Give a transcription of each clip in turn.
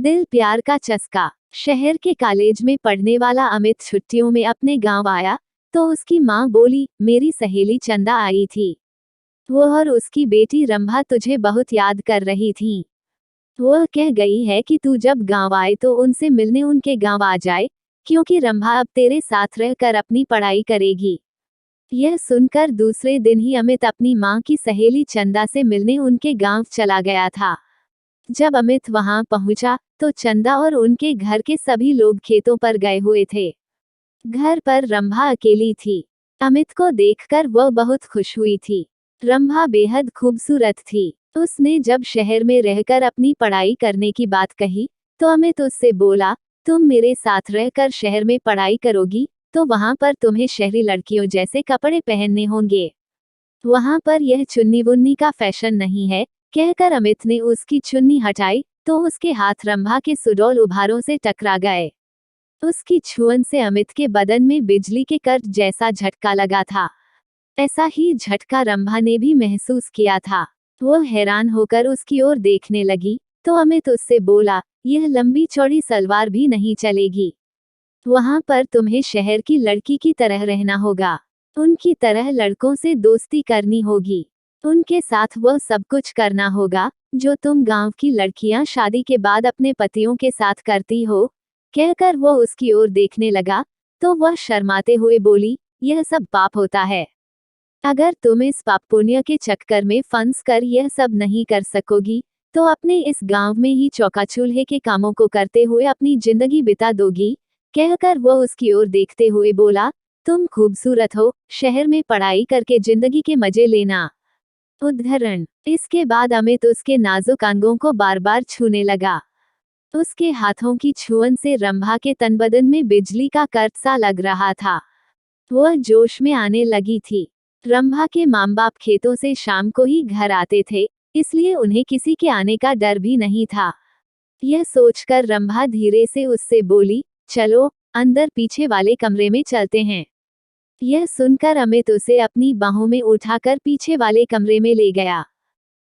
दिल प्यार का चस्का। शहर के कॉलेज में पढ़ने वाला अमित छुट्टियों में अपने गांव आया तो उसकी माँ बोली, मेरी सहेली चंदा आई थी। वो और उसकी बेटी रंभा तुझे बहुत याद कर रही थी। वह कह गई है कि तू जब गांव आए तो उनसे मिलने उनके गांव आ जाए, क्योंकि रंभा अब तेरे साथ रहकर अपनी पढ़ाई करेगी। यह सुनकर दूसरे दिन ही अमित अपनी माँ की सहेली चंदा से मिलने उनके गांव चला गया था। जब अमित वहां पहुंचा तो चंदा और उनके घर के सभी लोग खेतों पर गए हुए थे। घर पर रंभा अकेली थी। अमित को देखकर वह बहुत खुश हुई थी। रंभा बेहद खूबसूरत थी। उसने जब शहर में रहकर अपनी पढ़ाई करने की बात कही तो अमित उससे बोला, तुम मेरे साथ रहकर शहर में पढ़ाई करोगी तो वहां पर तुम्हें शहरी लड़कियों जैसे कपड़े पहनने होंगे। वहां पर यह चुन्नी वुन्नी का फैशन नहीं है। कहकर अमित ने उसकी चुन्नी हटाई तो उसके हाथ रंभा के सुडौल उभारों से टकरा गए। उसकी छुअन से अमित के बदन में बिजली के करंट जैसा झटका लगा था। ऐसा ही झटका रंभा ने भी महसूस किया था। वह हैरान होकर उसकी ओर देखने लगी तो अमित उससे बोला, यह लंबी चौड़ी सलवार भी नहीं चलेगी। वहां पर तुम्हें शहर की लड़की की तरह रहना होगा। उनकी तरह लड़कों से दोस्ती करनी होगी। उनके साथ वह सब कुछ करना होगा जो तुम गांव की लड़कियां शादी के बाद अपने पतियों के साथ करती हो। कहकर वह उसकी ओर देखने लगा तो वह शर्माते हुए बोली, यह सब पाप होता है। अगर तुम इस पाप पुण्य के चक्कर में फंस कर यह सब नहीं कर सकोगी तो अपने इस गांव में ही चौका चूल्हे के कामों को करते हुए अपनी जिंदगी बिता दोगी। कहकर वह उसकी ओर देखते हुए बोला, तुम खूबसूरत हो, शहर में पढ़ाई करके जिंदगी के मजे लेना। उद्धरण। इसके बाद अमित उसके नाजुक अंगों को बार बार छूने लगा। उसके हाथों की छुअन से रंभा के तन बदन में बिजली का करंट सा लग रहा था। वह जोश में आने लगी थी। रंभा के माँ बाप खेतों से शाम को ही घर आते थे, इसलिए उन्हें किसी के आने का डर भी नहीं था। यह सोचकर रंभा धीरे से उससे बोली, चलो अंदर पीछे वाले कमरे में चलते हैं। यह सुनकर अमित उसे अपनी बाहों में उठाकर पीछे वाले कमरे में ले गया।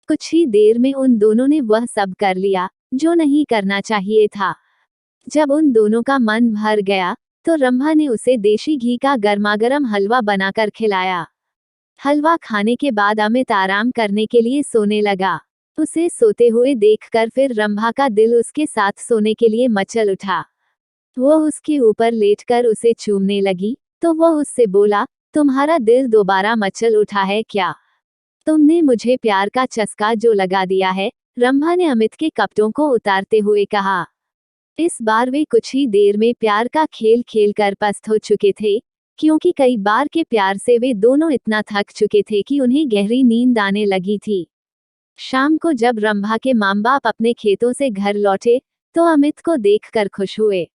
कुछ ही देर में उन दोनों ने वह सब कर लिया जो नहीं करना चाहिए था। जब उन दोनों का मन भर गया तो रंभा ने उसे देशी घी का गर्मागर्म हलवा बनाकर खिलाया। हलवा खाने के बाद अमित आराम करने के लिए सोने लगा। उसे सोते हुए देखकर फिर रंभा का दिल उसके साथ सोने के लिए मचल उठा। वह उसके ऊपर लेटकर उसे चूमने लगी तो वह उससे बोला, तुम्हारा दिल दोबारा मचल उठा है क्या? तुमने मुझे प्यार का चस्का जो लगा दिया है। रंभा ने अमित के कपड़ों को उतारते हुए कहा। इस बार वे कुछ ही देर में प्यार का खेल खेल कर पस्त हो चुके थे, क्योंकि कई बार के प्यार से वे दोनों इतना थक चुके थे कि उन्हें गहरी नींद आने लगी थी। शाम को जब रंभा के माँ बाप अपने खेतों से घर लौटे तो अमित को देखकर खुश हुए।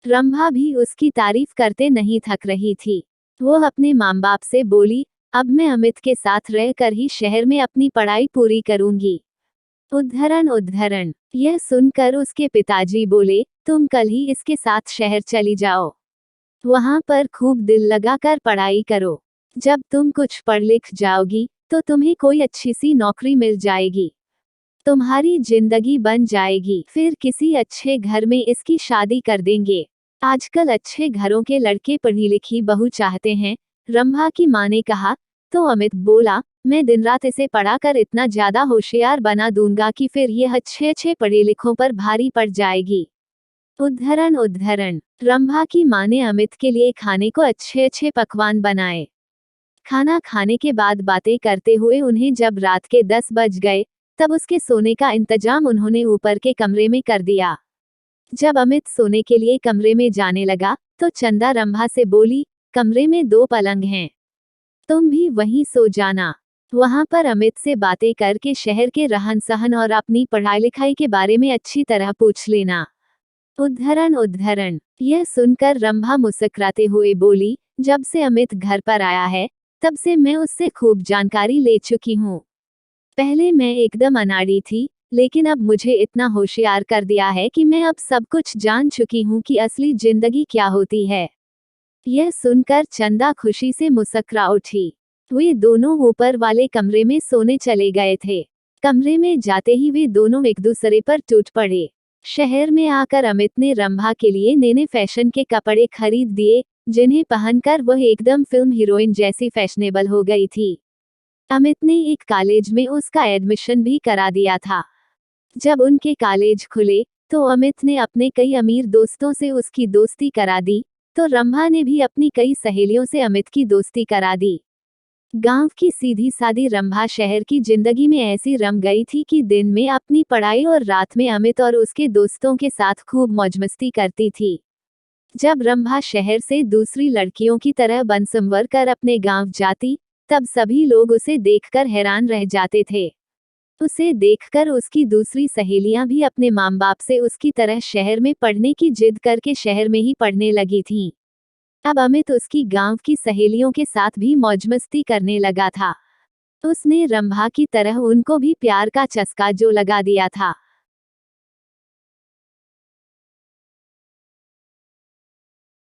रंभा भी उसकी तारीफ करते नहीं थक रही थी। वो अपने माँ बाप से बोली, अब मैं अमित के साथ रहकर ही शहर में अपनी पढ़ाई पूरी करूंगी। उद्धरण। यह सुनकर उसके पिताजी बोले, तुम कल ही इसके साथ शहर चली जाओ। वहां पर खूब दिल लगाकर पढ़ाई करो। जब तुम कुछ पढ़ लिख जाओगी तो तुम्हें कोई अच्छी सी नौकरी मिल जाएगी। तुम्हारी जिंदगी बन जाएगी। फिर किसी अच्छे घर में इसकी शादी कर देंगे। आजकल अच्छे घरों के लड़के पढ़ी लिखी बहू चाहते हैं। रंभा की माँ ने कहा तो अमित बोला, मैं दिन रात इसे पढ़ाकर इतना ज्यादा होशियार बना दूंगा कि फिर यह अच्छे पढ़े लिखों पर भारी पड़ जाएगी। उद्धरण। रंभा की माँ ने अमित के लिए खाने को अच्छे पकवान बनाए। खाना खाने के बाद बातें करते हुए उन्हें जब रात के 10 बज गए तब उसके सोने का इंतजाम उन्होंने ऊपर के कमरे में कर दिया। जब अमित सोने के लिए कमरे में जाने लगा तो चंदा रंभा से बोली, कमरे में 2 पलंग हैं, तुम भी वहीं सो जाना। वहां पर अमित से बातें करके शहर के रहन सहन और अपनी पढ़ाई लिखाई के बारे में अच्छी तरह पूछ लेना। उद्धरण। यह सुनकर रंभा मुस्कुराते हुए बोली, जब से अमित घर पर आया है तब से मैं उससे खूब जानकारी ले चुकी हूँ। पहले मैं एकदम अनाड़ी थी, लेकिन अब मुझे इतना होशियार कर दिया है कि मैं अब सब कुछ जान चुकी हूँ कि असली जिंदगी क्या होती है। यह सुनकर चंदा खुशी से मुस्कुरा उठी। वे दोनों ऊपर वाले कमरे में सोने चले गए थे। कमरे में जाते ही वे दोनों एक दूसरे पर टूट पड़े। शहर में आकर अमित ने रंभा के लिए नए फैशन के कपड़े खरीद दिए, जिन्हें पहनकर वह एकदम फिल्म हीरोइन जैसी फैशनेबल हो गई थी। अमित ने एक कॉलेज में उसका एडमिशन भी करा दिया था। जब उनके कॉलेज खुले तो अमित ने अपने कई अमीर दोस्तों से उसकी दोस्ती करा दी, तो रंभा ने भी अपनी कई सहेलियों से अमित की दोस्ती करा दी। गांव की सीधी सादी रंभा शहर की जिंदगी में ऐसी रम गई थी कि दिन में अपनी पढ़ाई और रात में अमित और उसके दोस्तों के साथ खूब मौजमस्ती करती थी। जब रंभा शहर से दूसरी लड़कियों की तरह बनसंवर कर अपने गांव जाती, तब सभी लोग उसे देखकर हैरान रह जाते थे। उसे देखकर उसकी दूसरी सहेलियां भी अपने माँ बाप से उसकी तरह शहर में पढ़ने की जिद करके शहर में ही पढ़ने लगी थीं। अब अमित उसकी गांव की सहेलियों के साथ भी मौजमस्ती करने लगा था। उसने रंभा की तरह उनको भी प्यार का चस्का जो लगा दिया था।